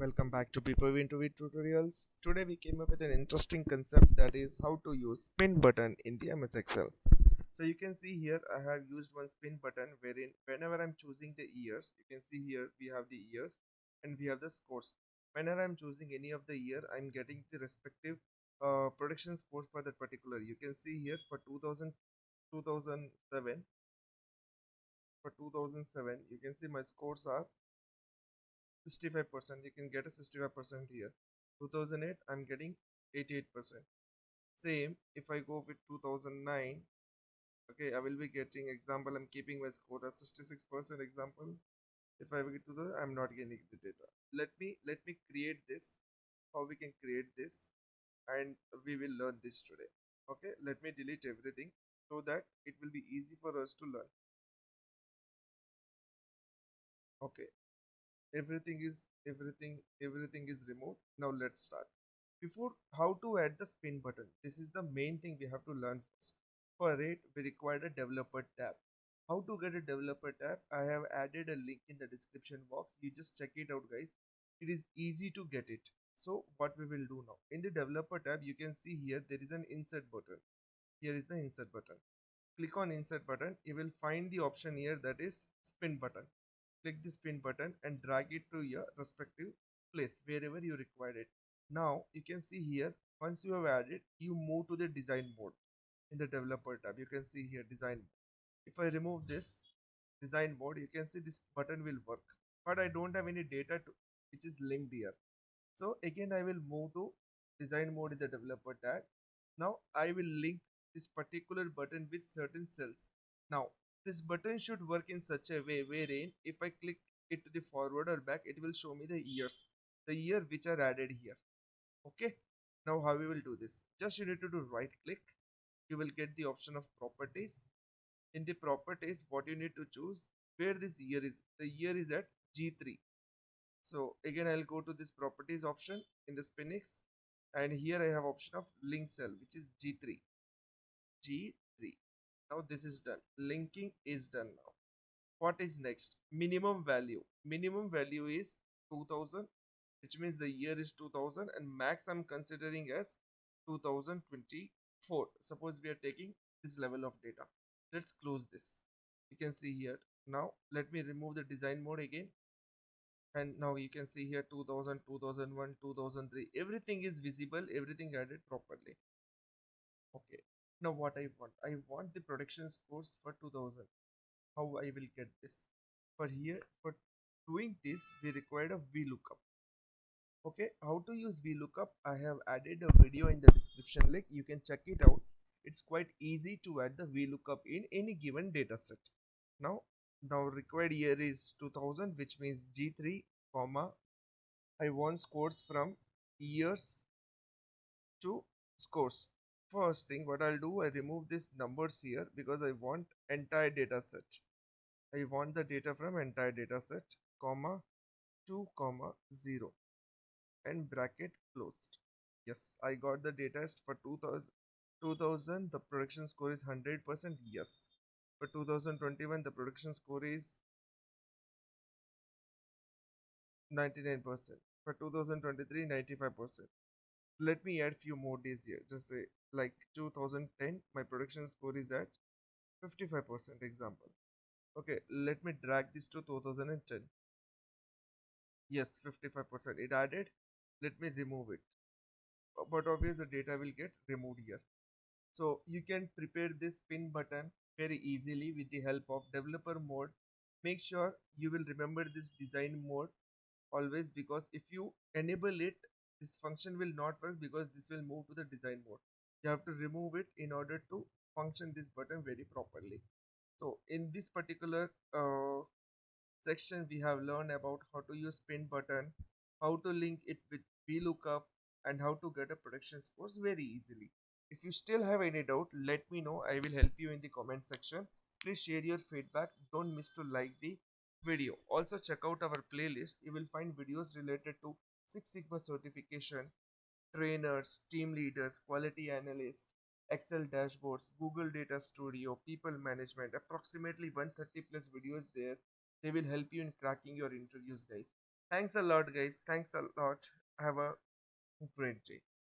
welcome back to People Interview Tutorials. Today we came up with an interesting concept, that is how to use spin button in the MS Excel. So you can see here I have used one spin button wherein whenever I'm choosing the years, you can see here we have the years and we have the scores. Whenever I'm choosing any of the year, I'm getting the respective production scores for that particular. You can see here for 2007, for 2007 you can see my scores are 65%. You can get a 65% here. 2008 I'm getting 88%. Same if I go with 2009, okay, I will be getting, example, I'm keeping my score as 66%. Example, if I get to the, I'm not getting the data. Let me create this, how we can create this, and we will learn this today. Okay, let me delete everything so that it will be easy for us to learn. Okay, everything is removed. Now let's start. Before, how to add the spin button, this is the main thing we have to learn first. For it we require a developer tab. How to get a developer tab, I have added a link in the description box. You just check it out, guys. It is easy to get it. So what we will do now, in the developer tab you can see here there is an insert button. Here is the insert button. Click on insert button. You will find the option here, that is spin button. Click the spin button and drag it to your respective place wherever you require it. Now you can see here, once you have added, you move to the design mode. In the developer tab you can see here design mode. If I remove this design mode, you can see this button will work, but I don't have any data to which is linked here. So again I will move to design mode in the developer tab. Now I will link this particular button with certain cells. Now this button should work in such a way wherein if I click it to the forward or back, it will show me the years, the year which are added here. Okay, now how we will do this, just you need to do right click. You will get the option of properties. In the properties, what you need to choose, where this year is, the year is at G3. So again I'll go to this properties option in the Spinix, and here I have option of link cell which is G3. G3. Now this is done, linking is done. Now what is next, minimum value. Minimum value is 2000, which means the year is 2000, and max I'm considering as 2024. Suppose we are taking this level of data. Let's close this. You can see here. Now let me remove the design mode again, and now you can see here 2000, 2001, 2003, everything is visible, everything added properly. Okay, now what I want the production scores for 2000. How I will get this? For here, for doing this we required a vlookup. Okay, how to use vlookup, I have added a video in the description link. You can check it out. It's quite easy to add the vlookup in any given data set. Now required year is 2000, which means G3 comma, I want scores from years to scores. First thing what I'll do, I remove these numbers here because I want entire data set. I want the data from entire data set, comma 2 comma 0 and bracket closed. Yes, I got the data for 2000. The production score is 100%. Yes, for 2021 the production score is 99%. For 2023 95%. Let me add few more days here. Just say like 2010 my production score is at 55%. Example. Okay, let me drag this to 2010. Yes, 55%. It added. Let me remove it. But obviously the data will get removed here. So you can prepare this pin button very easily with the help of developer mode. Make sure you will remember this design mode always, because if you enable it, this function will not work because this will move to the design mode. You have to remove it in order to function this button very properly. So in this particular section we have learned about how to use pin button, how to link it with vlookup, and how to get a production scores very easily. If you still have any doubt, let me know. I will help you in the comment section. Please share your feedback. Don't miss to like the video. Also check out our playlist. You will find videos related to Six Sigma certification, trainers, team leaders, quality analysts, Excel dashboards, Google Data Studio, people management. Approximately 130 plus videos there. They will help you in cracking your interviews, guys. Thanks a lot, guys. Thanks a lot. Have a great day.